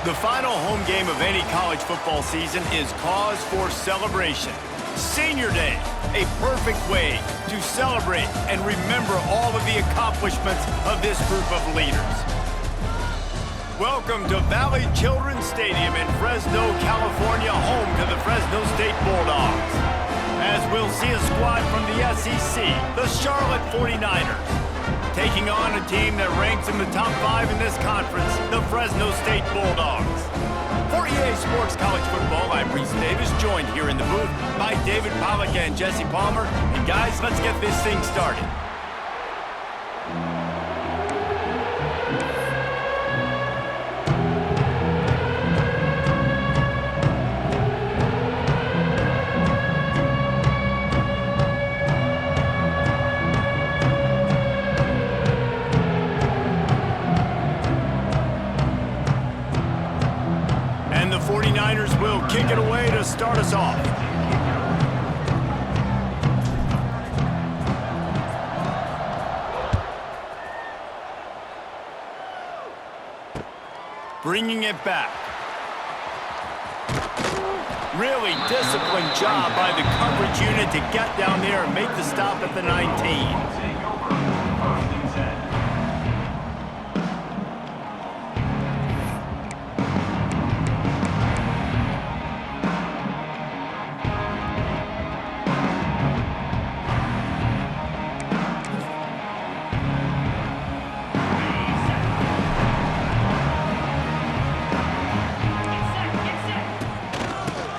The final home game of any college football season is cause for celebration. Senior Day, a perfect way to celebrate and remember all of the accomplishments of this group of leaders. Welcome to Valley Children's Stadium in Fresno, California, home to the Fresno State Bulldogs. As we'll see a squad from the SEC, the Charlotte 49ers, taking on a team that ranks in the top 5 in this conference, the Fresno State Bulldogs. For EA Sports College Football, I'm Reese Davis, joined here in the booth by David Pollack and Jesse Palmer. And guys, let's get this thing started. The 49ers will kick it away to start us off. Bringing it back. Really disciplined job by the coverage unit to get down there and make the stop at the 19.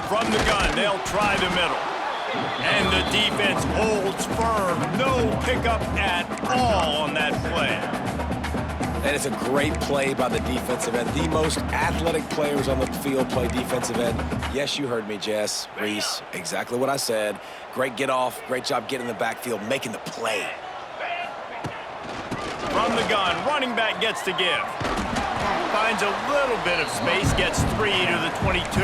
From the gun, they'll try the middle. And the defense holds firm. No pickup at all on that play. That is a great play by the defensive end. The most athletic players on the field play defensive end. Yes, you heard me, Jess, Reese. Exactly what I said. Great get off. Great job getting in the backfield, making the play. From the gun, running back gets to give. Finds a little bit of space, gets 3 to the 22.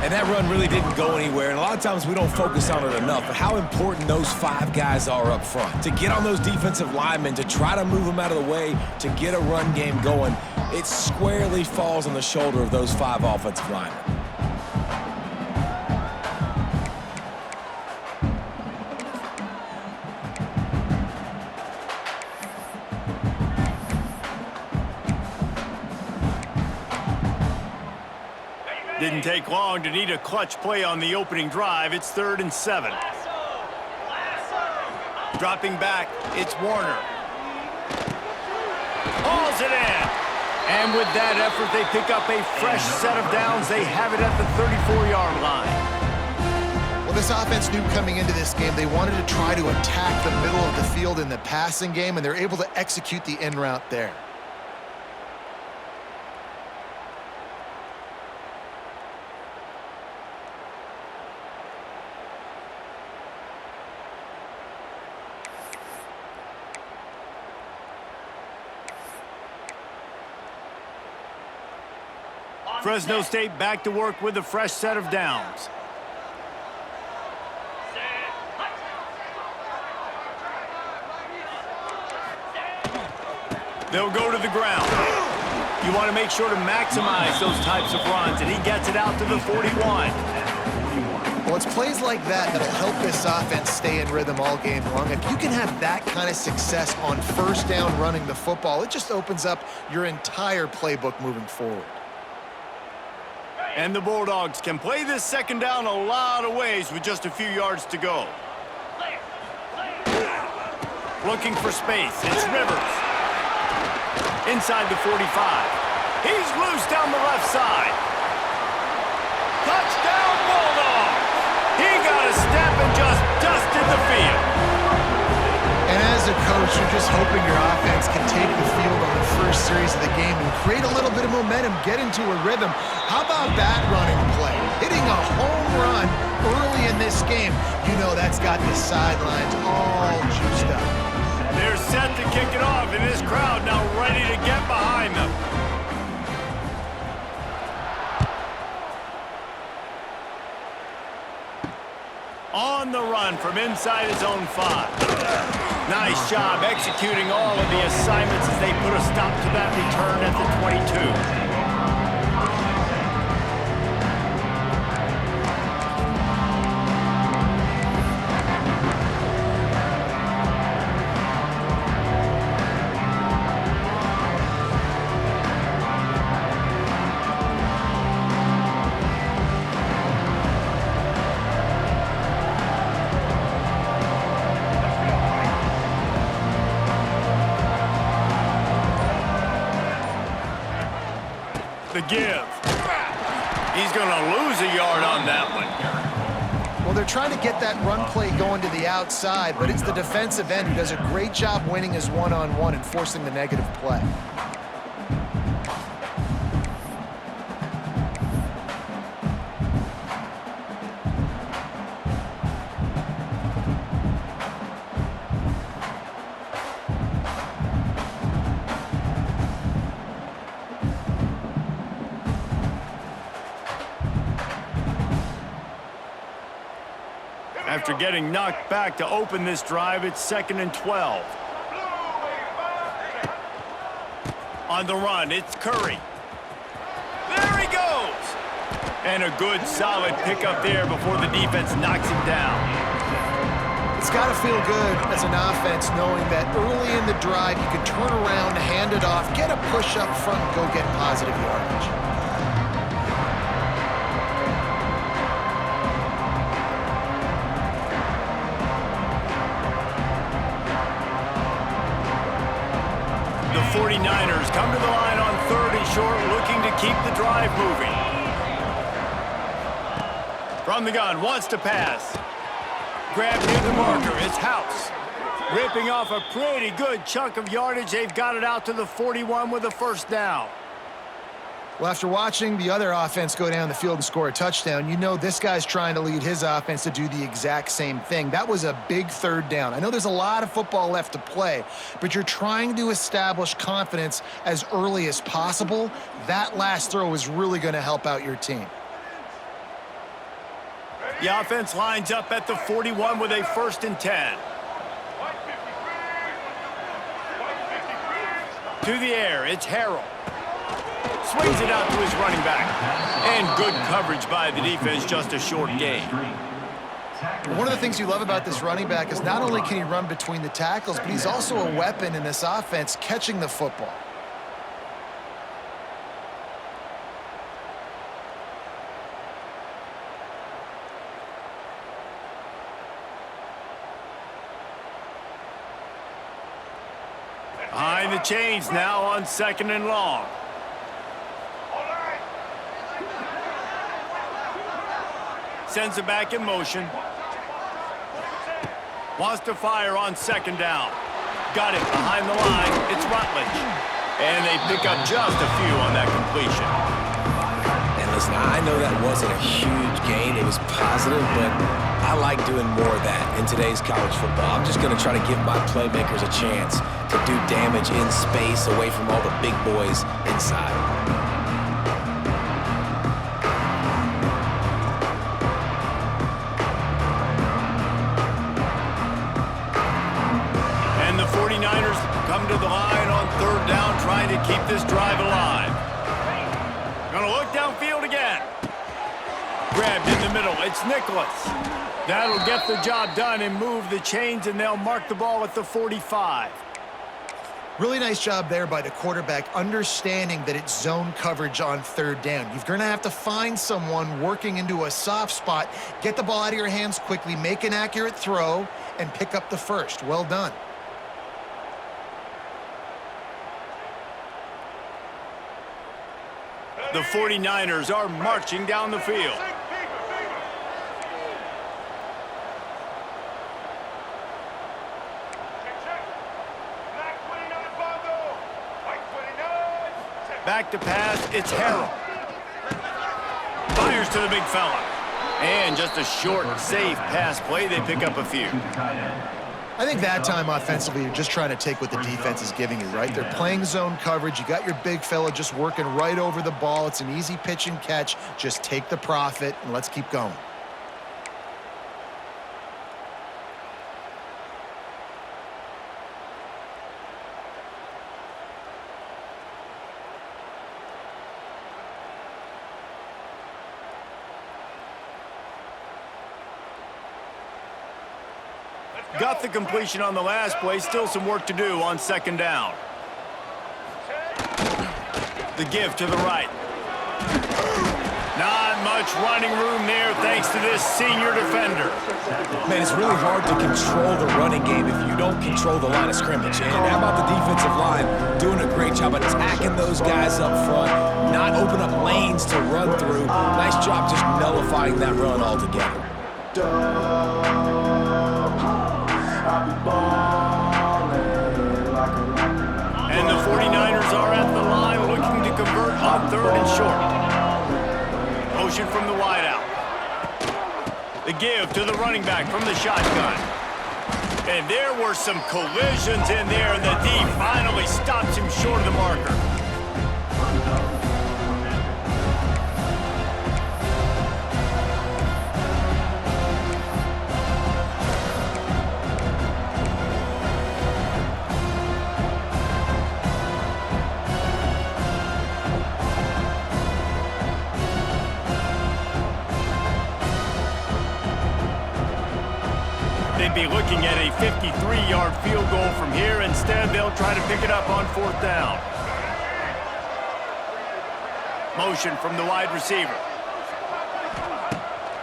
And that run really didn't go anywhere, and a lot of times we don't focus on it enough, but how important those 5 guys are up front. To get on those defensive linemen, to try to move them out of the way, to get a run game going, it squarely falls on the shoulder of those 5 offensive linemen. Didn't take long to need a clutch play on the opening drive. It's 3rd and 7. Dropping back, it's Warner. Hauls it in. And with that effort, they pick up a fresh set of downs. They have it at the 34-yard line. Well, this offense knew coming into this game they wanted to try to attack the middle of the field in the passing game, and they're able to execute the in route there. Fresno State back to work with a fresh set of downs. They'll go to the ground. You want to make sure to maximize those types of runs, and he gets it out to the 41. Well, it's plays like that that'll help this offense stay in rhythm all game long. If you can have that kind of success on first down running the football, it just opens up your entire playbook moving forward. And the Bulldogs can play this second down a lot of ways with just a few yards to go. Looking for space, it's Rivers. Inside the 45. He's loose down the left side. Touchdown Bulldogs! He got a step and just dusted the field. And as a coach, you're just hoping your offense can take the field on the first series of the game and create a little bit of momentum, get into a rhythm. How about that running play? Hitting a home run early in this game. You know that's got the sidelines all juiced up. They're set to kick it off, and this crowd now ready to get behind them. On the run from inside his own 5. Nice job executing all of the assignments as they put a stop to that return at the 22. The give. He's going to lose a yard on that one. Well, they're trying to get that run play going to the outside, but it's the defensive end who does a great job winning his one-on-one and forcing the negative play. After getting knocked back to open this drive, it's 2nd and 12. On the run, it's Curry. There he goes! And a good, solid pickup there before the defense knocks him down. It's got to feel good as an offense knowing that early in the drive you can turn around, hand it off, get a push up front, and go get positive yardage. The 49ers come to the line on 3rd and short, looking to keep the drive moving. From the gun, wants to pass. Grabbed near the marker, it's House. Ripping off a pretty good chunk of yardage. They've got it out to the 41 with a first down. Well, after watching the other offense go down the field and score a touchdown, you know this guy's trying to lead his offense to do the exact same thing. That was a big 3rd down. I know there's a lot of football left to play, but you're trying to establish confidence as early as possible. That last throw is really going to help out your team. The offense lines up at the 41 with a 1st and 10. To the air, it's Harrell. Swings it out to his running back. And good coverage by the defense, just a short gain. One of the things you love about this running back is not only can he run between the tackles, but he's also a weapon in this offense catching the football. Behind the chains now on 2nd and long. Sends it back in motion. Wants to fire on 2nd down. Got it behind the line. It's Rutledge. And they pick up just a few on that completion. And listen, I know that wasn't a huge gain. It was positive, but I like doing more of that in today's college football. I'm just going to try to give my playmakers a chance to do damage in space away from all the big boys inside. And the 49ers come to the line on 3rd down, trying to keep this drive alive. Gonna look downfield again. Grabbed in the middle, it's Nicholas. That'll get the job done and move the chains, and they'll mark the ball at the 45. Really nice job there by the quarterback, understanding that it's zone coverage on 3rd down. You're going to have to find someone working into a soft spot, get the ball out of your hands quickly, make an accurate throw, and pick up the first. Well done. The 49ers are marching down the field. Back to pass, it's Harrell. Fires to the big fella. And just a short, safe pass play. They pick up a few. I think that time offensively, you're just trying to take what the defense is giving you, right? They're playing zone coverage. You got your big fella just working right over the ball. It's an easy pitch and catch. Just take the profit, and let's keep going. Got the completion on the last play. Still some work to do on 2nd down. The give to the right. Not much running room there thanks to this senior defender. Man, it's really hard to control the running game if you don't control the line of scrimmage. And how about the defensive line doing a great job attacking those guys up front, not open up lanes to run through. Nice job just nullifying that run altogether. And the 49ers are at the line looking to convert on 3rd and short. Motion from the wideout. The give to the running back from the shotgun. And there were some collisions in there, and the D finally stops him short of the marker. They'd be looking at a 53-yard field goal from here. Instead, they'll try to pick it up on 4th down. Motion from the wide receiver.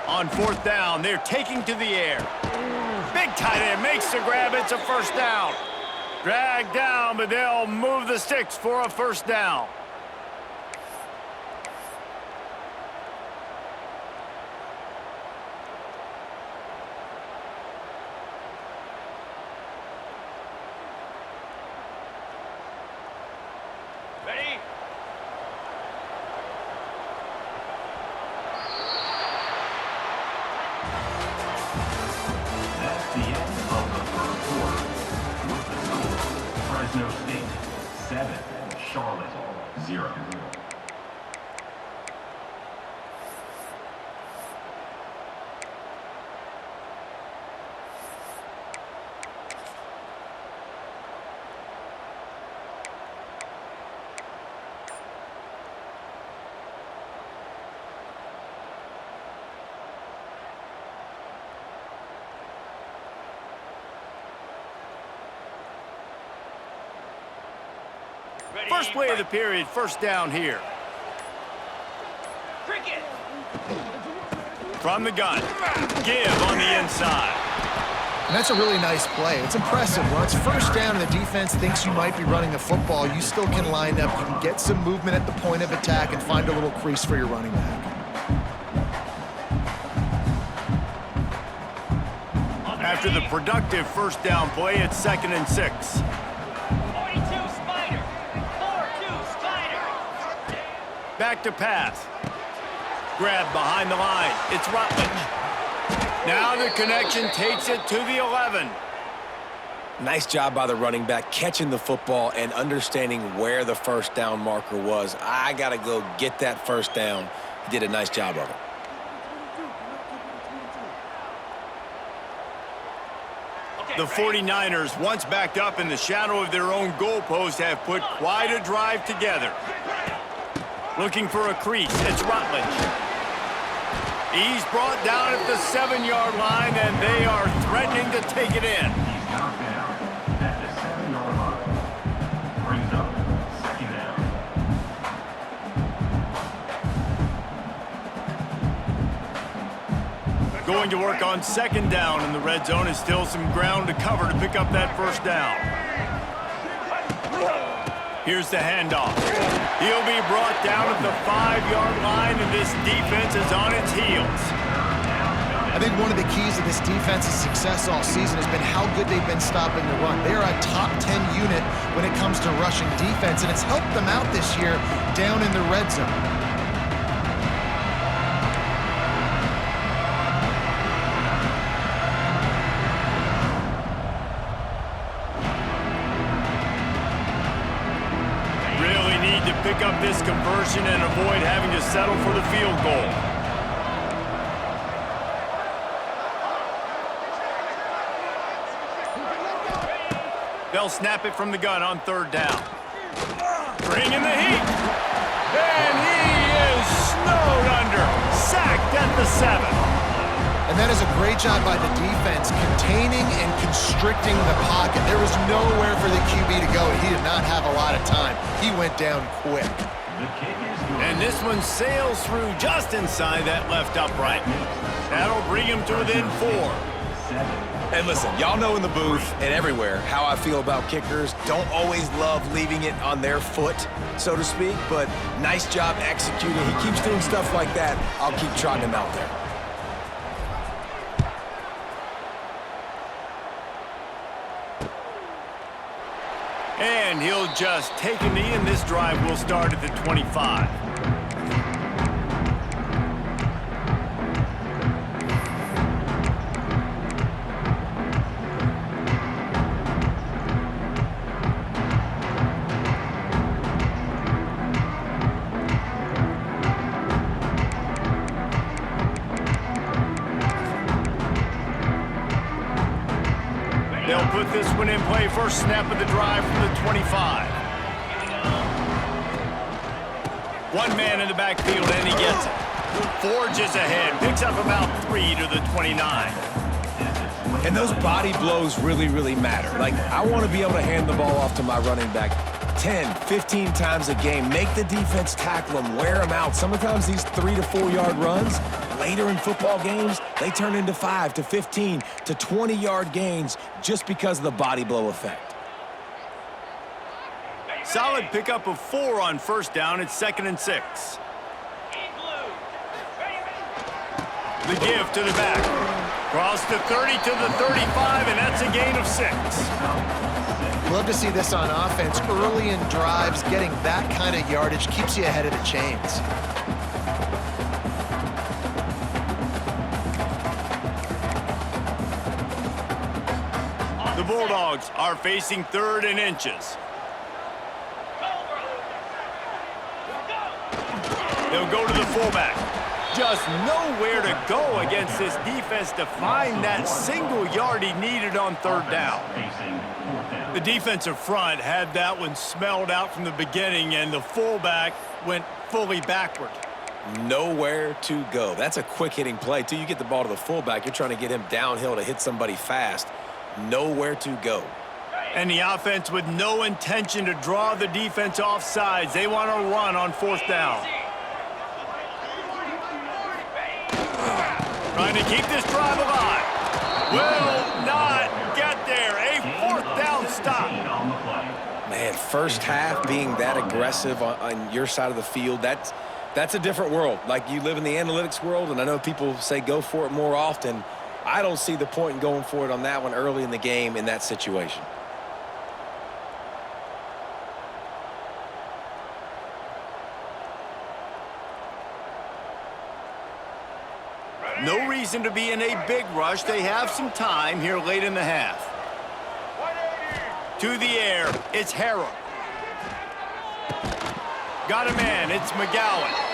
On 4th down, they're taking to the air. Big tight end makes the grab. It's a 1st down. Dragged down, but they'll move the sticks for a 1st down. Ready? That's the end of the 3rd quarter. With the score, Fresno State 7, Charlotte 0. First play of the period, 1st down here. Cricket. From the gun. Give on the inside. And that's a really nice play. It's impressive. When it's 1st down and the defense thinks you might be running the football, you still can line up. You can get some movement at the point of attack and find a little crease for your running back. After the productive 1st down play, it's 2nd and 6. 42 Spider. 4-2 Spider. Back to pass. Grab behind the line. It's Rutledge. Now the connection takes it to the 11. Nice job by the running back catching the football and understanding where the 1st down marker was. I got to go get that 1st down. He did a nice job of it. The 49ers, once backed up in the shadow of their own goalpost, have put quite a drive together. Looking for a crease, it's Rutledge. He's brought down at the 7-yard line, and they are threatening to take it in. He's knocked down at the 7-yard line. Brings up 2nd down. Going to work on 2nd down in the red zone is still some ground to cover to pick up that 1st down. Here's the handoff. He'll be brought down at the 5-yard line, and this defense is on its heels. I think one of the keys to this defense's success all season has been how good they've been stopping the run. They are a top 10 unit when it comes to rushing defense, and it's helped them out this year down in the red zone. Pick up this conversion and avoid having to settle for the field goal. They'll snap it from the gun on 3rd down. Bring in the heat. And he is snowed under. Sacked at the 7. And that is a great job by the defense, containing and constricting the pocket. There was nowhere for the QB to go. He did not have a lot of time. He went down quick. And this one sails through just inside that left upright. That'll bring him to within 4. And listen, y'all know in the booth and everywhere how I feel about kickers. Don't always love leaving it on their foot, so to speak, but nice job executing. He keeps doing stuff like that. I'll keep trotting him out there. And he'll just take a knee, and this drive will start at the 25. They'll put this one in play. First snap of the drive from the 25. One man in the backfield, and he gets it. Forges ahead, picks up about 3 to the 29. And those body blows really, really matter. Like, I want to be able to hand the ball off to my running back 10, 15 times a game. Make the defense tackle him, wear him out. Sometimes these 3 to 4 yard runs, later in football games, they turn into 5 to 15 to 20 yard gains just because of the body blow effect. Solid pickup of 4 on first down. It's 2nd and 6. The give to the back. Cross the 30 to the 35, and that's a gain of 6. Love to see this on offense. Early in drives, getting that kind of yardage keeps you ahead of the chains. The Bulldogs are facing 3rd and inches. They'll go to the fullback. Just nowhere to go against this defense to find that single yard he needed on 3rd down. The defensive front had that one smelled out from the beginning, and the fullback went fully backward. Nowhere to go. That's a quick-hitting play. Till you get the ball to the fullback, you're trying to get him downhill to hit somebody fast. Nowhere to go. And the offense with no intention to draw the defense off sides. They want to run on 4th down. Trying to keep this drive alive. Will not get there. A 4th down stop. Man, first half being that aggressive on your side of the field, that's a different world. Like, you live in the analytics world, and I know people say go for it more often. I don't see the point in going for it on that one early in the game in that situation. No reason to be in a big rush. They have some time here late in the half. To the air, it's Harrell. Got a man, it's McGowan.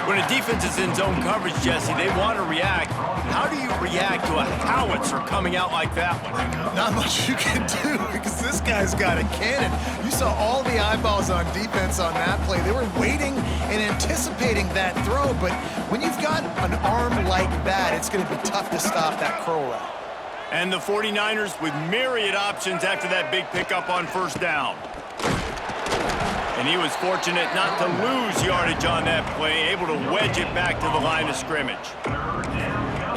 When a defense is in zone coverage, Jesse, they want to react. How do you react to a howitzer coming out like that one? Not much you can do because this guy's got a cannon. You saw all the eyeballs on defense on that play. They were waiting and anticipating that throw, but when you've got an arm like that, it's going to be tough to stop that curl route. And the 49ers with myriad options after that big pickup on 1st down. And he was fortunate not to lose yardage on that play, able to wedge it back to the line of scrimmage.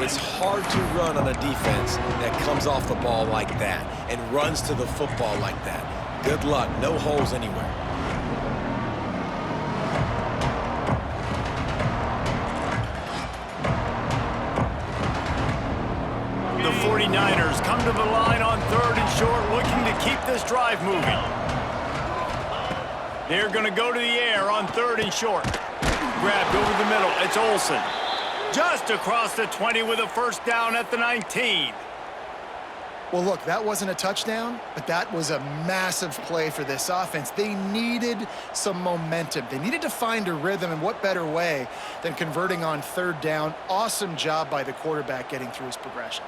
It's hard to run on a defense that comes off the ball like that and runs to the football like that. Good luck. No holes anywhere. The 49ers come to the line on 3rd and short, looking to keep this drive moving. They're going to go to the air on 3rd and short. Grabbed over the middle. It's Olsen. Just across the 20 with a 1st down at the 19. Well, look, that wasn't a touchdown, but that was a massive play for this offense. They needed some momentum. They needed to find a rhythm, and what better way than converting on 3rd down. Awesome job by the quarterback getting through his progression.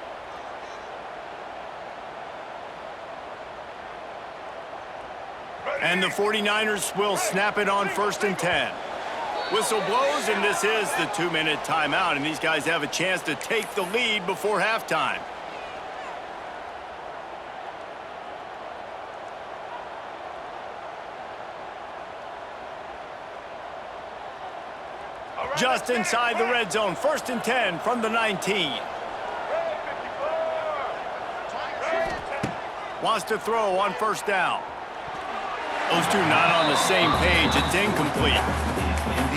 And the 49ers will snap it on 1st and 10. Whistle blows, and this is the 2-minute timeout, and these guys have a chance to take the lead before halftime. Just inside the red zone, 1st and 10 from the 19. Wants to throw on first down. Those two not on the same page. It's incomplete.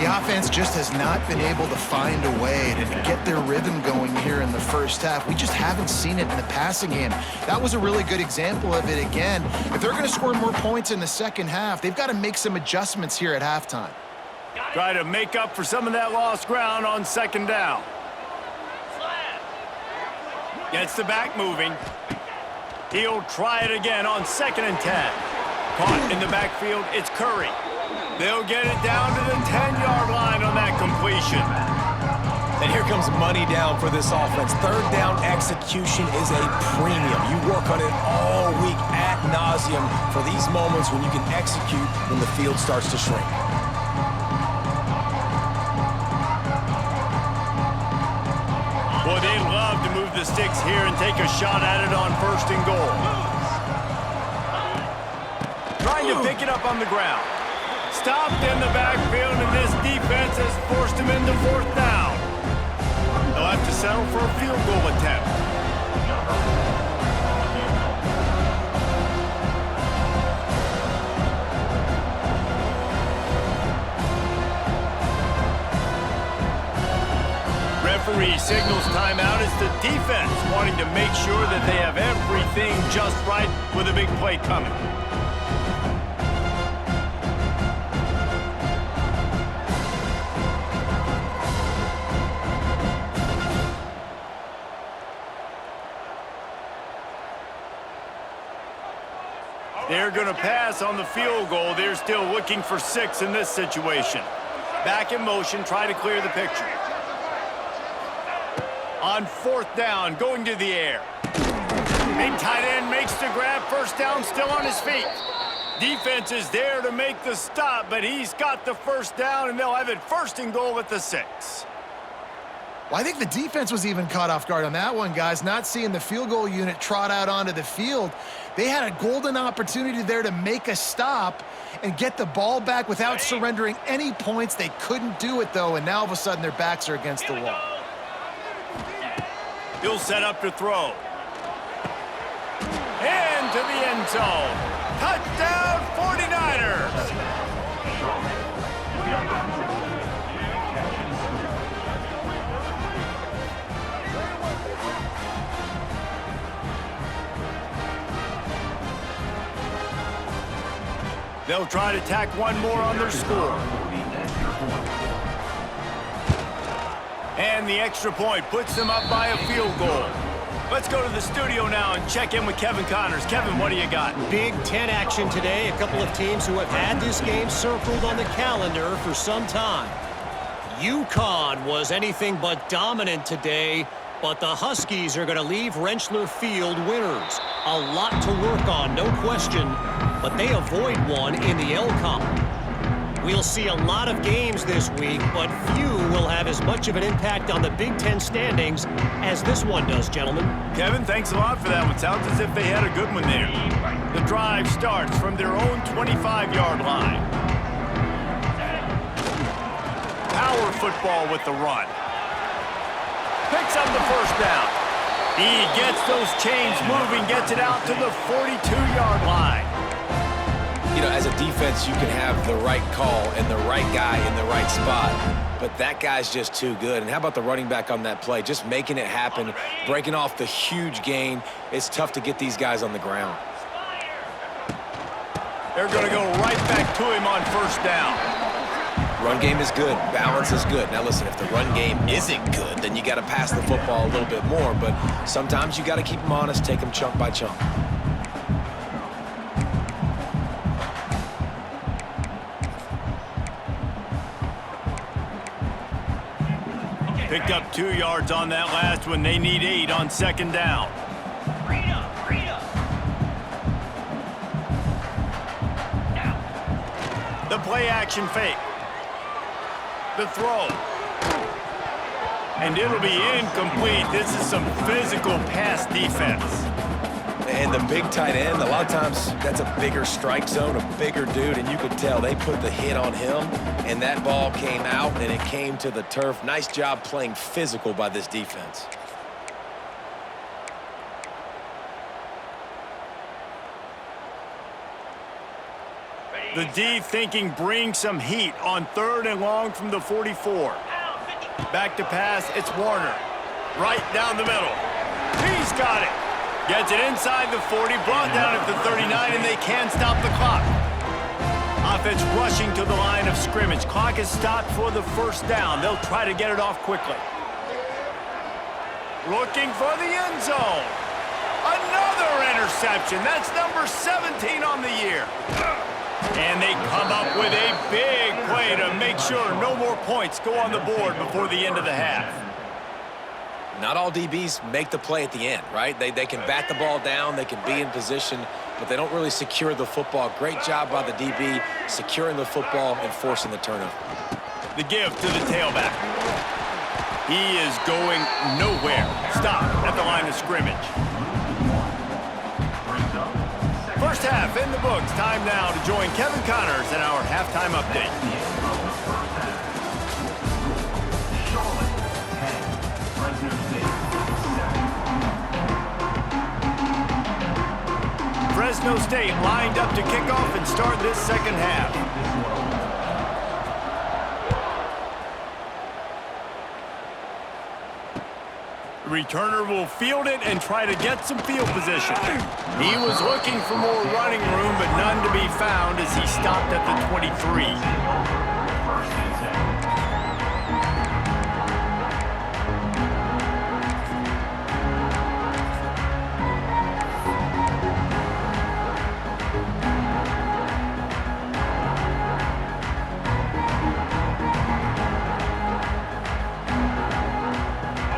The offense just has not been able to find a way to get their rhythm going here in the first half. We just haven't seen it in the passing game. That was a really good example of it again. If they're going to score more points in the second half, they've got to make some adjustments here at halftime. Try to make up for some of that lost ground on second down. Gets the back moving. He'll try it again on 2nd and 10. Caught in the backfield, it's Curry. They'll get it down to the 10-yard line on that completion. And here comes money down for this offense. Third down execution is a premium. You work on it all week ad nauseum for these moments when you can execute when the field starts to shrink. Boy, they love to move the sticks here and take a shot at it on 1st and goal. Trying to pick it up on the ground. Stopped in the backfield, and this defense has forced him into 4th down. They'll have to settle for a field goal attempt. Referee signals timeout. It's the defense wanting to make sure that they have everything just right with a big play coming. They're going to pass on the field goal. They're still looking for 6 in this situation. Back in motion, try to clear the picture. On 4th down, going to the air. Big tight end makes the grab. First down, still on his feet. Defense is there to make the stop, but he's got the first down, and they'll have it 1st and goal at the 6. Well, I think the defense was even caught off guard on that one, guys. Not seeing the field goal unit trot out onto the field. They had a golden opportunity there to make a stop and get the ball back without surrendering any points. They couldn't do it, though, and now all of a sudden their backs are against the wall. He'll set up to throw. Into the end zone. Touchdown, 49ers! They'll try to tack one more on their score. And the extra point puts them up by a field goal. Let's go to the studio now and check in with Kevin Connors. Kevin, what do you got? Big Ten action today. A couple of teams who have had this game circled on the calendar for some time. UConn was anything but dominant today, but the Huskies are going to leave Rentschler Field winners. A lot to work on, no question, but they avoid one in the LCON. We'll see a lot of games this week, but few will have as much of an impact on the Big Ten standings as this one does, gentlemen. Kevin, thanks a lot for that one. Sounds as if they had a good one there. The drive starts from their own 25-yard line. Power football with the run. Picks up the first down. He gets those chains moving, gets it out to the 42-yard line. You know, as a defense, you can have the right call and the right guy in the right spot, but that guy's just too good. And how about the running back on that play? Just making it happen, breaking off the huge gain. It's tough to get these guys on the ground. They're going to go right back to him on first down. Run game is good. Balance is good. Now, listen, if the run game isn't good, then you got to pass the football a little bit more, but sometimes you got to keep them honest, take them chunk by chunk. Picked up 2 yards on that last one. They need 8 on second down. The play action fake. The throw. And it'll be incomplete. This is some physical pass defense. And the big tight end, a lot of times that's a bigger strike zone, a bigger dude, and you could tell they put the hit on him, and that ball came out, and it came to the turf. Nice job playing physical by this defense. The D thinking bring some heat on 3rd and long from the 44. Back to pass, it's Warner. Right down the middle. He's got it. Gets it inside the 40, brought down at the 39, and they can't stop the clock. Offense rushing to the line of scrimmage. Clock is stopped for the first down. They'll try to get it off quickly. Looking for the end zone. Another interception. That's number 17 on the year. And they come up with a big play to make sure no more points go on the board before the end of the half. Not all DBs make the play at the end, right? They can bat the ball down, they can be in position, but they don't really secure the football. Great job by the DB securing the football and forcing the turnover. The give to the tailback. He is going nowhere. Stop at the line of scrimmage. First half in the books. Time now to join Kevin Connors in our halftime update. Fresno State lined up to kick off and start this second half. Returner will field it and try to get some field position. He was looking for more running room, but none to be found as he stopped at the 23.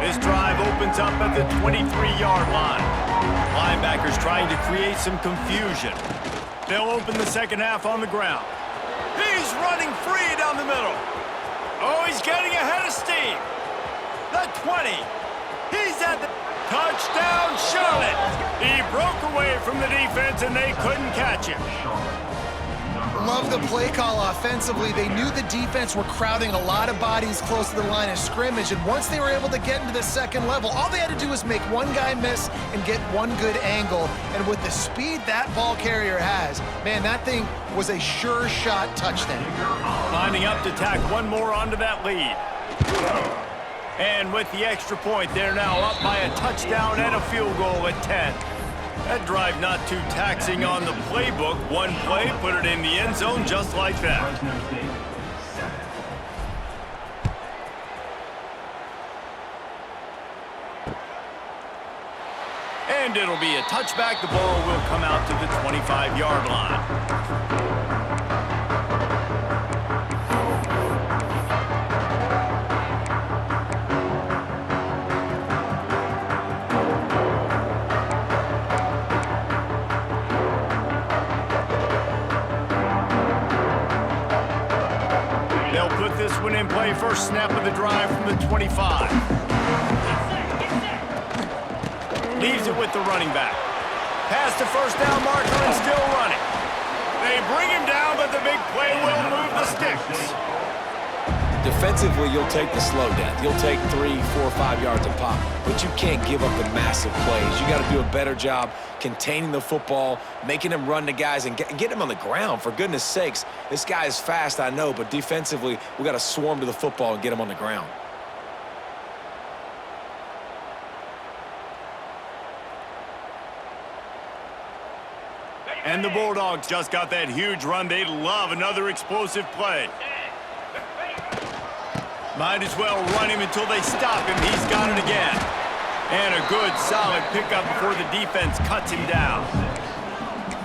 This drive opens up at the 23-yard line. Linebackers trying to create some confusion. They'll open the second half on the ground. He's running free down the middle. Oh, he's getting ahead of steam. The 20. He's at the touchdown, Charlotte. He broke away from the defense and they couldn't catch him. Love the play call offensively. They knew the defense were crowding a lot of bodies close to the line of scrimmage, and once they were able to get into the second level, all they had to do was make one guy miss and get one good angle. And with the speed that ball carrier has, man, that thing was a sure shot touchdown. Lining up to tack one more onto that lead. And with the extra point, they're now up by a touchdown and a field goal at 10. That drive not too taxing on the playbook. One play, put it in the end zone just like that. And it'll be a touchback. The ball will come out to the 25-yard line. They'll put this one in play. First snap of the drive from the 25. Leaves it with the running back. Past the first down marker and still running. They bring him down, but the big play will move the sticks. Defensively, you'll take the slow death. You'll take 3, 4, 5 yards a pop, but you can't give up the massive plays. You got to do a better job containing the football, making him run to guys, and get him on the ground. For goodness sakes, this guy is fast, I know, but defensively, we got to swarm to the football and get him on the ground. And the Bulldogs just got that huge run. They love another explosive play. Might as well run him until they stop him. He's got it again. And a good, solid pickup before the defense cuts him down.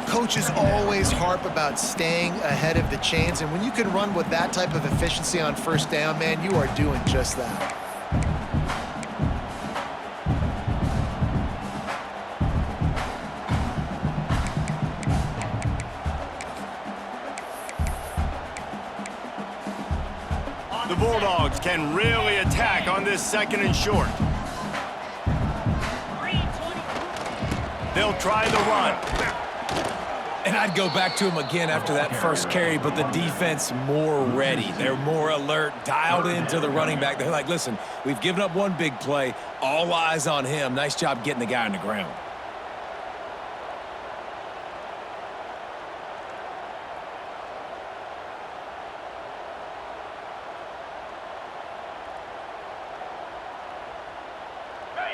Coaches always harp about staying ahead of the chains, and when you can run with that type of efficiency on first down, man, you are doing just that. The Bulldogs can really attack on this second and short. They'll try the run. And I'd go back to him again after that first carry, but the defense more ready. They're more alert, dialed into the running back. They're like, listen, we've given up one big play. All eyes on him. Nice job getting the guy on the ground.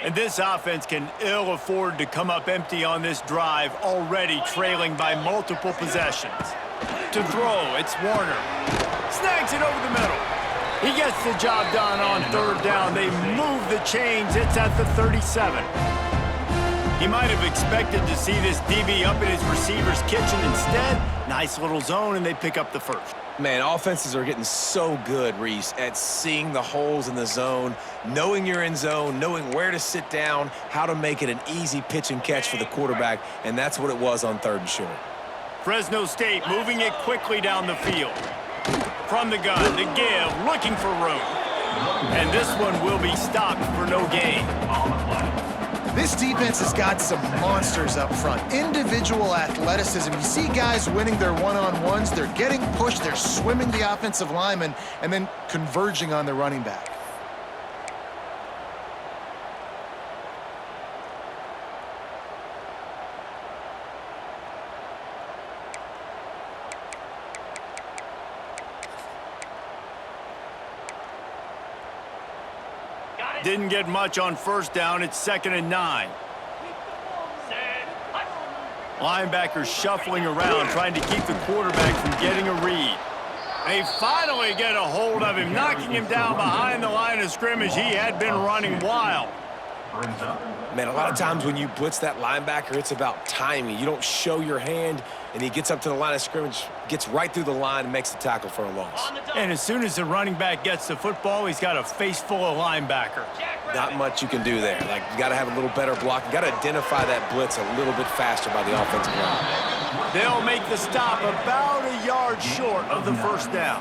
And this offense can ill afford to come up empty on this drive, already trailing by multiple possessions. To throw, it's Warner. Snags it over the middle. He gets the job done on third down. They move the chains. It's at the 37. He might have expected to see this DB up in his receiver's kitchen. Instead, nice little zone, and they pick up the first. Man, offenses are getting so good, Reese, at seeing the holes in the zone, knowing you're in zone, knowing where to sit down, how to make it an easy pitch and catch for the quarterback, and that's what it was on 3rd and short. Fresno State moving it quickly down the field. From the gun, the give, looking for room. And this one will be stopped for no gain. This defense has got some monsters up front. Individual athleticism. You see guys winning their one-on-ones. They're getting pushed. They're swimming the offensive lineman and then converging on the running back. Didn't get much on first down. It's 2nd and 9. Linebackers shuffling around, trying to keep the quarterback from getting a read. They finally get a hold of him, knocking him down behind the line of scrimmage. He had been running wild. Man, a lot of times when you blitz that linebacker, it's about timing. You don't show your hand, and he gets up to the line of scrimmage, gets right through the line, and makes the tackle for a loss. And as soon as the running back gets the football, he's got a face full of linebacker. Not much you can do there. Like, you got to have a little better block. You got to identify that blitz a little bit faster by the offensive line. They'll make the stop about a yard short of the first down.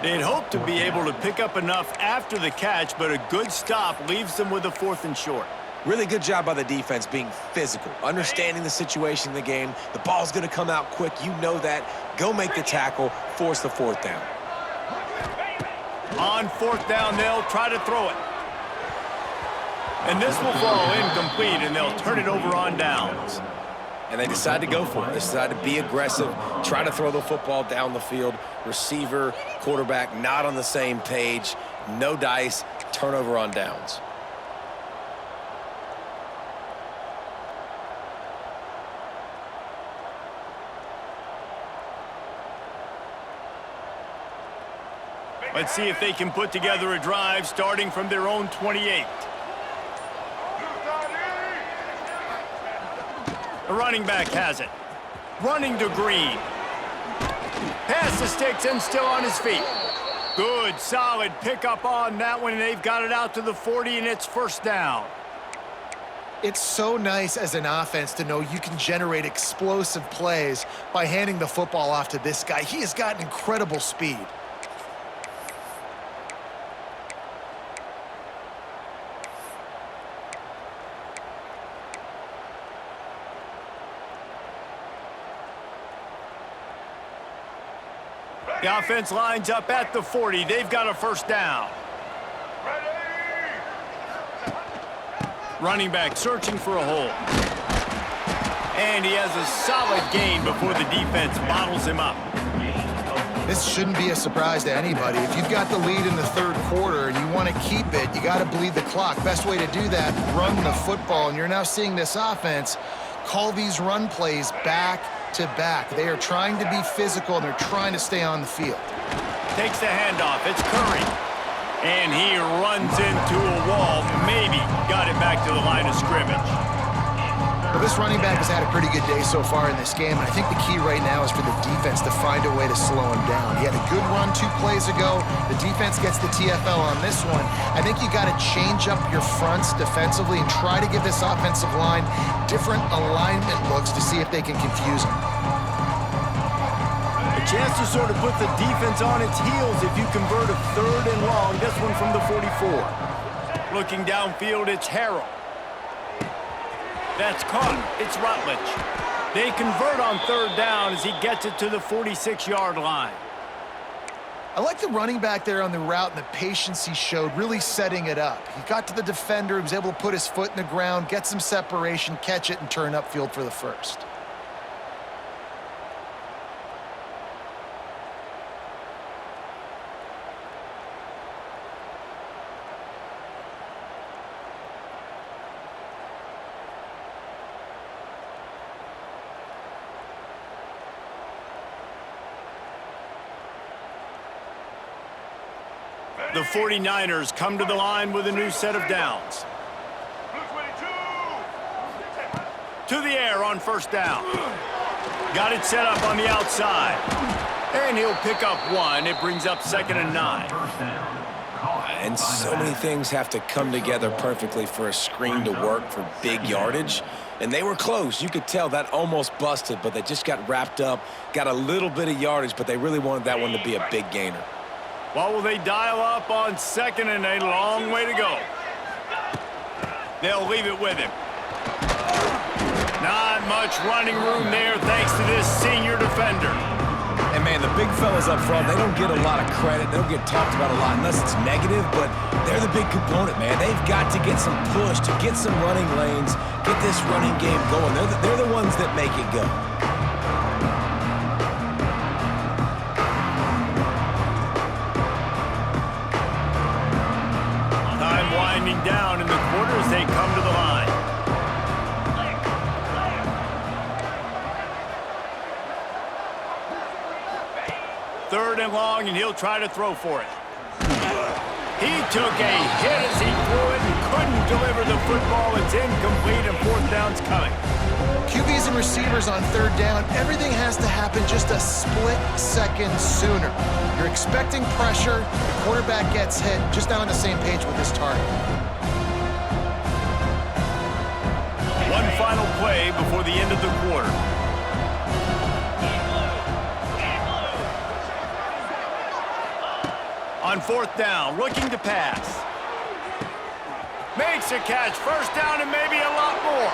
They'd hoped to be able to pick up enough after the catch, but a good stop leaves them with a 4th and short. Really good job by the defense being physical, understanding the situation in the game. The ball's going to come out quick. You know that. Go make the tackle, force the 4th down. On 4th down, they'll try to throw it. And this will fall incomplete, and they'll turn it over on downs. And they decide to go for it. They decide to be aggressive, try to throw the football down the field. Receiver, quarterback, not on the same page. No dice, turnover on downs. Let's see if they can put together a drive starting from their own 28. The running back has it. Running to Green. Pass the sticks and still on his feet. Good, solid pickup on that one. They've got it out to the 40, and it's 1st down. It's so nice as an offense to know you can generate explosive plays by handing the football off to this guy. He has got incredible speed. The offense lines up at the 40. They've got a 1st down. Running back searching for a hole. And he has a solid gain before the defense bottles him up. This shouldn't be a surprise to anybody. If you've got the lead in the 3rd quarter and you want to keep it, you got to bleed the clock. Best way to do that, run the football. And you're now seeing this offense call these run plays back to back. They are trying to be physical, and they're trying to stay on the field. Takes the handoff. It's Curry. And he runs into a wall. Maybe got it back to the line of scrimmage. Well, this running back has had a pretty good day so far in this game, and I think the key right now is for the defense to find a way to slow him down. He had a good run 2 plays ago. The defense gets the TFL on this one. I think you got to change up your fronts defensively and try to give this offensive line different alignment looks to see if they can confuse him. A chance to sort of put the defense on its heels if you convert a 3rd and long. This one from the 44. Looking downfield, it's Harrell. That's caught. It's Rutledge. They convert on 3rd down as he gets it to the 46-yard line. I like the running back there on the route and the patience he showed, really setting it up. He got to the defender, he was able to put his foot in the ground, get some separation, catch it, and turn upfield for the 1st. The 49ers come to the line with a new set of downs. To the air on first down. Got it set up on the outside. And he'll pick up one. It brings up 2nd and 9. And so many things have to come together perfectly for a screen to work for big yardage. And they were close. You could tell that almost busted, but they just got wrapped up, got a little bit of yardage, but they really wanted that one to be a big gainer. What will they dial up on 2nd and a long way to go? They'll leave it with him. Not much running room there thanks to this senior defender. And, man, the big fellas up front, they don't get a lot of credit. They don't get talked about a lot unless it's negative, but they're the big component, man. They've got to get some push, to get some running lanes, get this running game going. They're the ones that make it go. Time winding down in the quarter as they come to the line. Third and long, and he'll try to throw for it. He took a hit as he threw it and couldn't deliver the football. It's incomplete, and 4th down's coming. QBs and receivers on 3rd down, everything has to happen just a split second sooner. You're expecting pressure, the quarterback gets hit, just not on the same page with his target. One final play before the end of the quarter. On 4th down, looking to pass. Makes a catch, 1st down and maybe a lot more.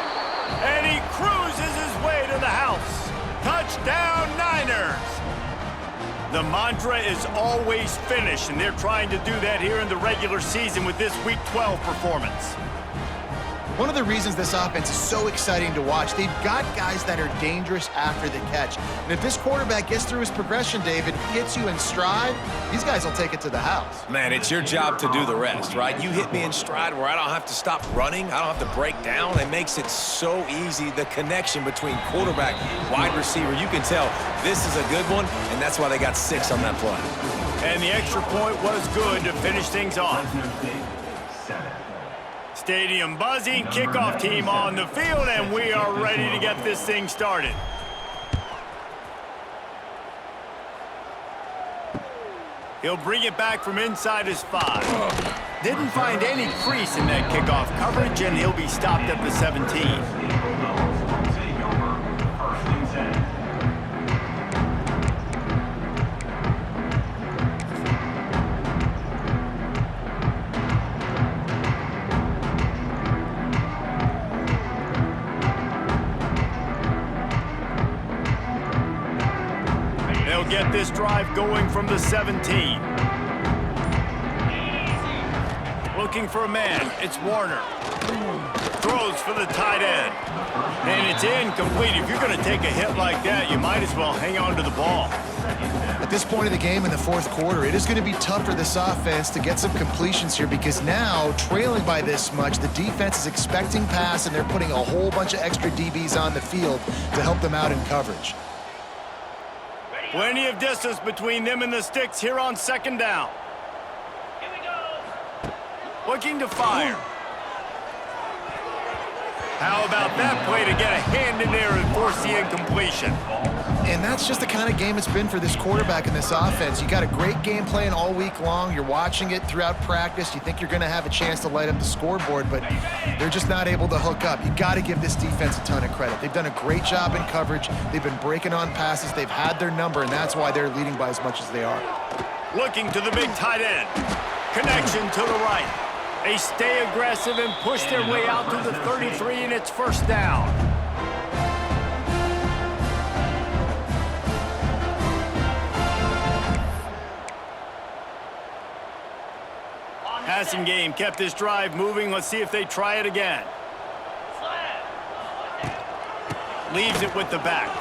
And he cruises his way to the house. Touchdown, Niners! The mantra is always finish, and they're trying to do that here in the regular season with this Week 12 performance. One of the reasons this offense is so exciting to watch, they've got guys that are dangerous after the catch. And if this quarterback gets through his progression, David, hits you in stride, these guys will take it to the house. Man, it's your job to do the rest, right? You hit me in stride where I don't have to stop running. I don't have to break down. It makes it so easy, the connection between quarterback, wide receiver. You can tell this is a good one, and that's why they got 6 on that play. And the extra point was good to finish things off. Stadium buzzing, kickoff team on the field, and we are ready to get this thing started. He'll bring it back from inside his 5. Didn't find any crease in that kickoff coverage, and he'll be stopped at the 17. Get this drive going from the 17. Looking for a man. It's Warner. Throws for the tight end. And it's incomplete. If you're going to take a hit like that, you might as well hang on to the ball. At this point of the game in the 4th quarter, it is going to be tough for this offense to get some completions here because now, trailing by this much, the defense is expecting pass, and they're putting a whole bunch of extra DBs on the field to help them out in coverage. Plenty of distance between them and the sticks here on 2nd down. Here we go. Looking to fire. How about that play to get a hand in there and force the incompletion? And that's just the kind of game it's been for this quarterback in this offense. You got a great game plan all week long. You're watching it throughout practice. You think you're going to have a chance to light up the scoreboard, but they're just not able to hook up. You got to give this defense a ton of credit. They've done a great job in coverage. They've been breaking on passes. They've had their number, and that's why they're leading by as much as they are. Looking to the big tight end. Connection to the right. They stay aggressive and push their way out to the 33, and it's 1st down. Passing game kept this drive moving. Let's see if they try it again. Leaves it with the back.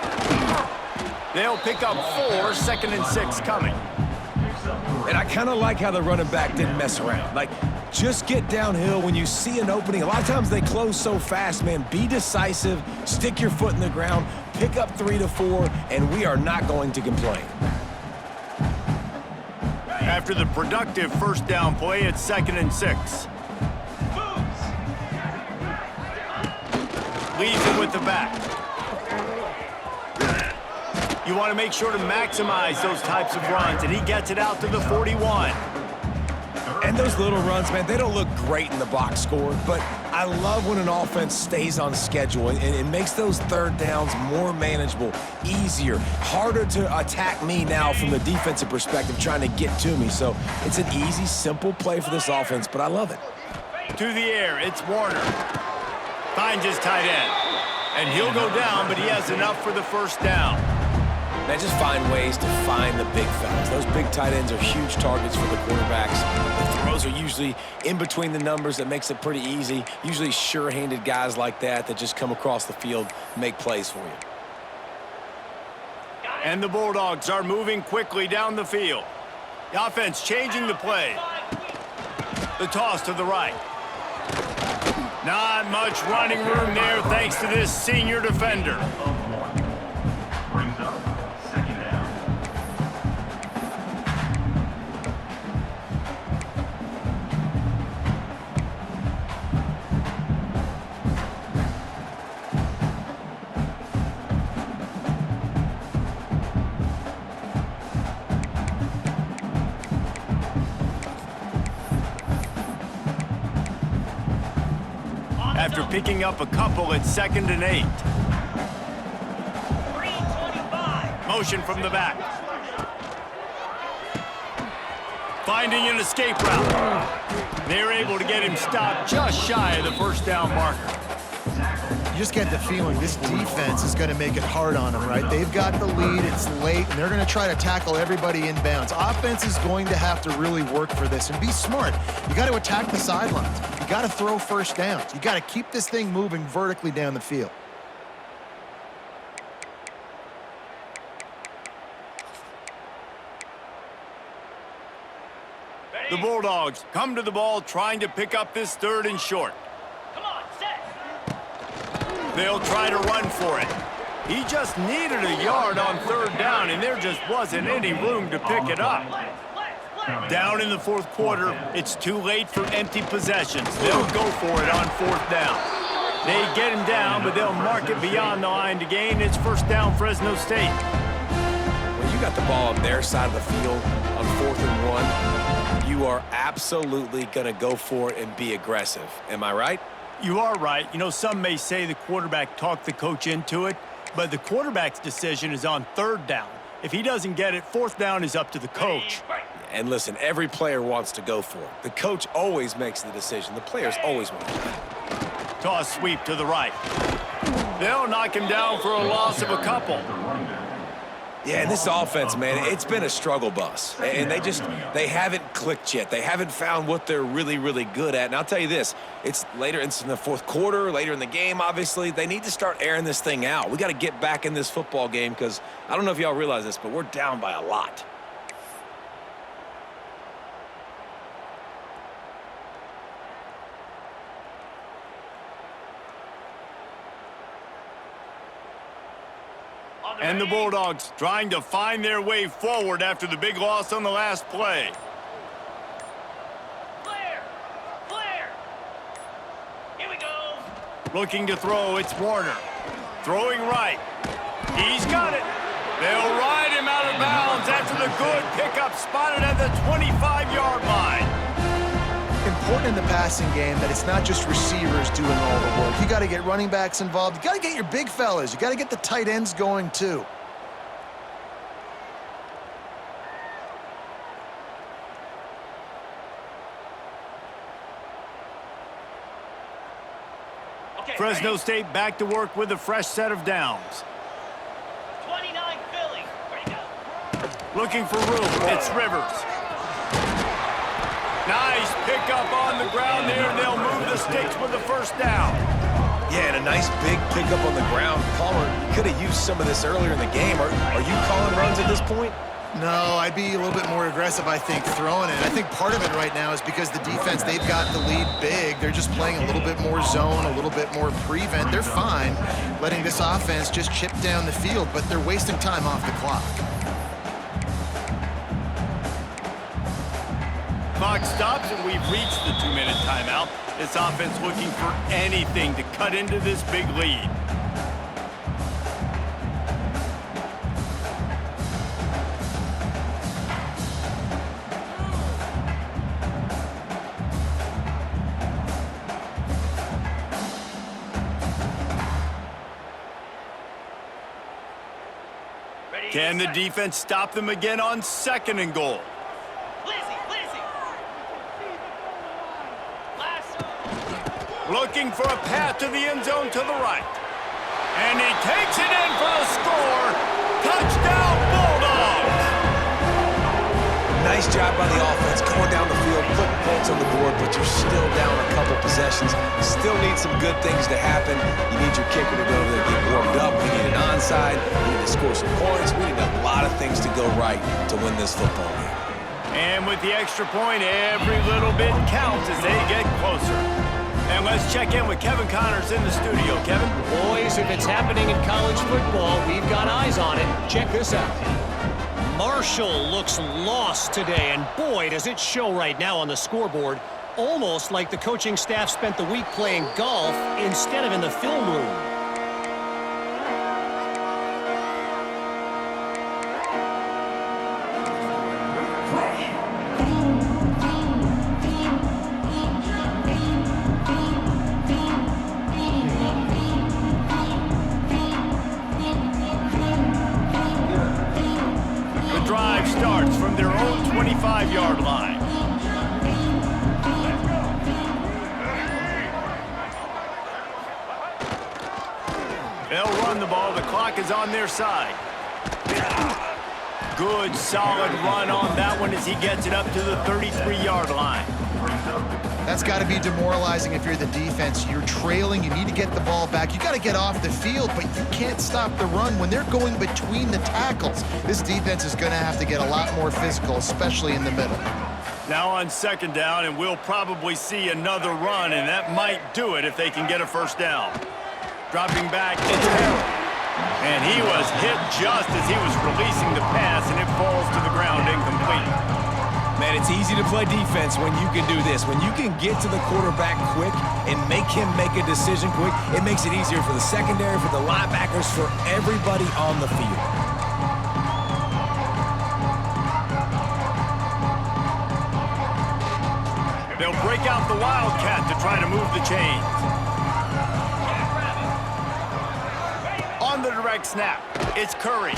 They'll pick up 4, 2nd and 6 coming. And I kind of like how the running back didn't mess around. Like, just get downhill when you see an opening. A lot of times they close so fast, man. Be decisive, stick your foot in the ground, pick up 3 to 4, and we are not going to complain. After the productive first down play, it's 2nd and 6. Leaves it with the back. You want to make sure to maximize those types of runs, and he gets it out to the 41. And those little runs, man, they don't look great in the box score, but I love when an offense stays on schedule and it makes those third downs more manageable, easier, harder to attack me now from the defensive perspective trying to get to me. So it's an easy, simple play for this offense, but I love it. To the air, it's Warner. Finds his tight end. And he'll go down, but he has enough for the first down. Man, just find ways to find the big fellas. Those big tight ends are huge targets for the quarterbacks. The throws are usually in between the numbers. That makes it pretty easy. Usually sure-handed guys like that just come across the field, make plays for you. And the Bulldogs are moving quickly down the field. The offense changing the play. The toss to the right. Not much running room there thanks to this senior defender. Brings up 2nd down. After picking up a couple, it's 2nd and 8. 325. Motion from the back. Finding an escape route. They're able to get him stopped just shy of the first down marker. You just get the feeling this defense is going to make it hard on them, right? They've got the lead, it's late, and they're going to try to tackle everybody inbounds. Offense is going to have to really work for this and be smart. You got to attack the sidelines. You got to throw first downs. You got to keep this thing moving vertically down the field. The Bulldogs come to the ball trying to pick up this 3rd and short. Come on, set. They'll try to run for it. He just needed a yard on 3rd down, and there just wasn't any room to pick it up. Down in the 4th quarter, it's too late for empty possessions. They'll go for it on 4th down. They get him down, but they'll mark it beyond the line to gain. It's first down, Fresno State. When you got the ball on their side of the field on 4th and 1, you are absolutely going to go for it and be aggressive. Am I right? You are right. You know, some may say the quarterback talked the coach into it, but the quarterback's decision is on 3rd down. If he doesn't get it, 4th down is up to the coach. And listen, every player wants to go for it. The coach always makes the decision. The players always want to play. Toss sweep to the right. They'll knock him down for a loss of a couple. Yeah, and this offense, man, it's been a struggle bus. And they haven't clicked yet. They haven't found what they're really, really good at. And I'll tell you this, it's later in the 4th quarter, later in the game, obviously. They need to start airing this thing out. We got to get back in this football game because I don't know if y'all realize this, but we're down by a lot. And the Bulldogs trying to find their way forward after the big loss on the last play. Clear. Clear. Here we go. Looking to throw, it's Warner. Throwing right. He's got it. They'll ride him out of bounds after the good pickup spotted at the 25-yard line. Important in the passing game that it's not just receivers doing all the work. You got to get running backs involved. You got to get your big fellas. You got to get the tight ends going too. Okay, Fresno ready? State back to work with a fresh set of downs. 29 Philly. Ready to go. Looking for room, it's Rivers. Nice pickup on the ground there, and they'll move the sticks with the first down. Yeah, and a nice big pickup on the ground. Palmer could have used some of this earlier in the game. Are you calling runs at this point? No, I'd be a little bit more aggressive, I think, throwing it. I think part of it right now is because the defense, they've got the lead big. They're just playing a little bit more zone, a little bit more prevent. They're fine letting this offense just chip down the field, but they're wasting time off the clock. Clock stops, and we've reached the 2-minute timeout. This offense looking for anything to cut into this big lead. Can the defense stop them again on 2nd and goal? Looking for a path to the end zone to the right. And he takes it in for the score. Touchdown, Bulldogs! Nice job by the offense going down the field, putting points on the board, but you're still down a couple possessions. Still need some good things to happen. You need your kicker to go over there and get warmed up. We need an onside. We need to score some points. We need a lot of things to go right to win this football game. And with the extra point, every little bit counts as they get closer. And let's check in with Kevin Connors in the studio. Kevin? Boys, if it's happening in college football, we've got eyes on it. Check this out. Marshall looks lost today, and boy, does it show right now on the scoreboard. Almost like the coaching staff spent the week playing golf instead of in the film room. Starts from their own 25-yard line. They'll run the ball. The clock is on their side. Good, solid run on that one as he gets it up to the 33-yard line. That's got to be demoralizing if you're the defense. You're trailing. You need to get the ball back. You got to get off the field, but you can't stop the run when they're going between the tackles. This defense is going to have to get a lot more physical, especially in the middle. Now on 2nd down, and we'll probably see another run, and that might do it if they can get a 1st down. Dropping back, it's Harrell. And he was hit just as he was releasing the pass, and it falls to the ground incomplete. Man, it's easy to play defense when you can do this. When you can get to the quarterback quick and make him make a decision quick, it makes it easier for the secondary, for the linebackers, for everybody on the field. They'll break out the Wildcat to try to move the chains. On the direct snap, it's Curry.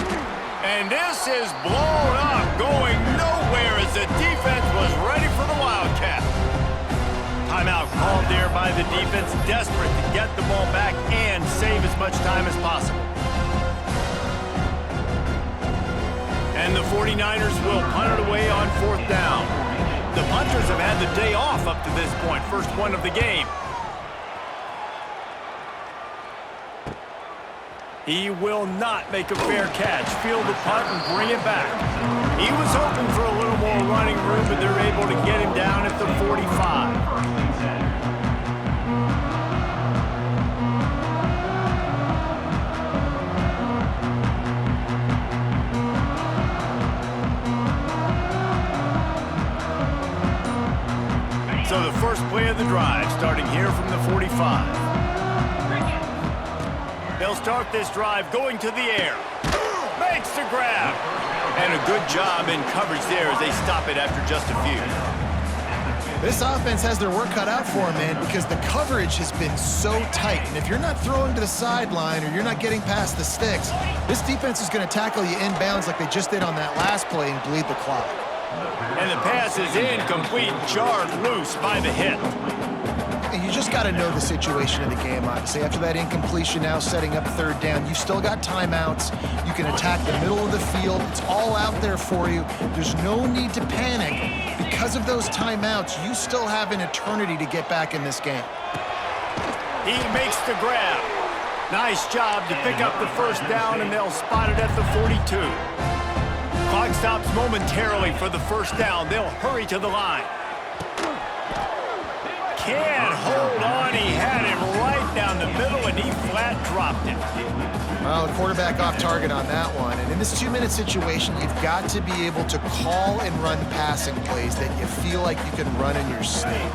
And this is blown up, going nowhere as the defense was ready for the Wildcat. Timeout called there by the defense, desperate to get the ball back and save as much time as possible. And the 49ers will punt it away on 4th down. The punters have had the day off up to this point, first one of the game. He will not make a fair catch. Field the punt and bring it back. He was hoping for a little more running room, but they're able to get him down at the 45. So the first play of the drive, starting here from the 45. They'll start this drive going to the air. Makes the grab. And a good job in coverage there as they stop it after just a few. This offense has their work cut out for them, man, because the coverage has been so tight. And if you're not throwing to the sideline or you're not getting past the sticks, this defense is going to tackle you inbounds like they just did on that last play and bleed the clock. And the pass is incomplete, jarred loose by the hit. And you just got to know the situation of the game, obviously. After that incompletion, now setting up 3rd down, you've still got timeouts. You can attack the middle of the field. It's all out there for you. There's no need to panic. Because of those timeouts, you still have an eternity to get back in this game. He makes the grab. Nice job to pick up the 1st down, and they'll spot it at the 42. Clock stops momentarily for the 1st down. They'll hurry to the line. Can't hold on. He had it right down the middle, and he flat dropped it. Well, the quarterback off target on that one. And in this 2-minute situation, you've got to be able to call and run passing plays that you feel like you can run in your sleep.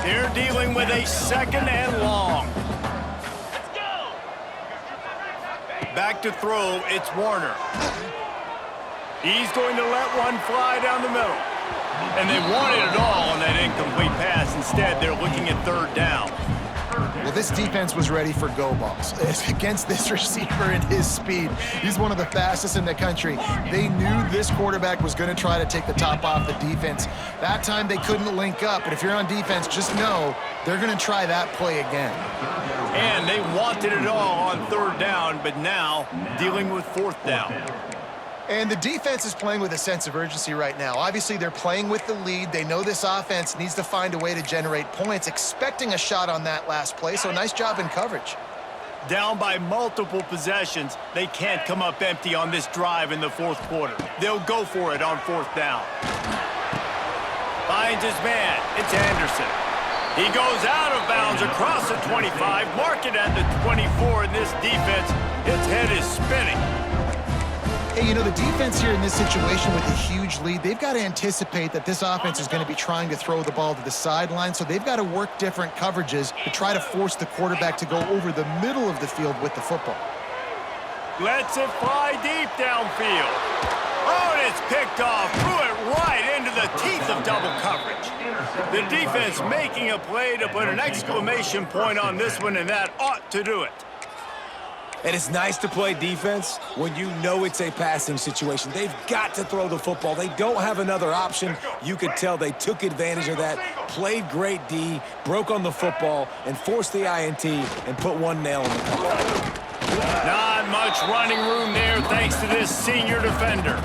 They're dealing with a 2nd and long. Let's go! Back to throw, it's Warner. He's going to let one fly down the middle. And they wanted it all on that incomplete pass. Instead, they're looking at 3rd down. Well, this defense was ready for go balls. Against this receiver and his speed, he's one of the fastest in the country. They knew this quarterback was going to try to take the top off the defense. That time they couldn't link up, but if you're on defense, just know they're going to try that play again. And they wanted it all on 3rd down, but now dealing with 4th down. And the defense is playing with a sense of urgency right now. Obviously, they're playing with the lead. They know this offense needs to find a way to generate points, expecting a shot on that last play, so nice job in coverage. Down by multiple possessions, they can't come up empty on this drive in the 4th quarter. They'll go for it on 4th down. Finds his man. It's Anderson. He goes out of bounds across the 25, mark it at the 24, and this defense, its head is spinning. Hey, you know, the defense here in this situation with a huge lead, they've got to anticipate that this offense is going to be trying to throw the ball to the sideline, so they've got to work different coverages to try to force the quarterback to go over the middle of the field with the football. Lets it fly deep downfield. Oh, and it's picked off, threw it right into the teeth of double coverage. The defense making a play to put an exclamation point on this one, and that ought to do it. And it's nice to play defense when you know it's a passing situation. They've got to throw the football. They don't have another option. You could tell they took advantage of that, played great D, broke on the football, and forced the INT and put one nail in the coffin. Not much running room there thanks to this senior defender.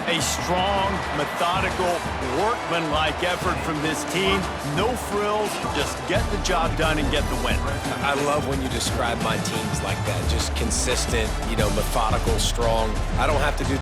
A strong, methodical, workman-like effort from this team. No frills, just get the job done and get the win. I love when you describe my teams like that. Just consistent, methodical, strong. I don't have to do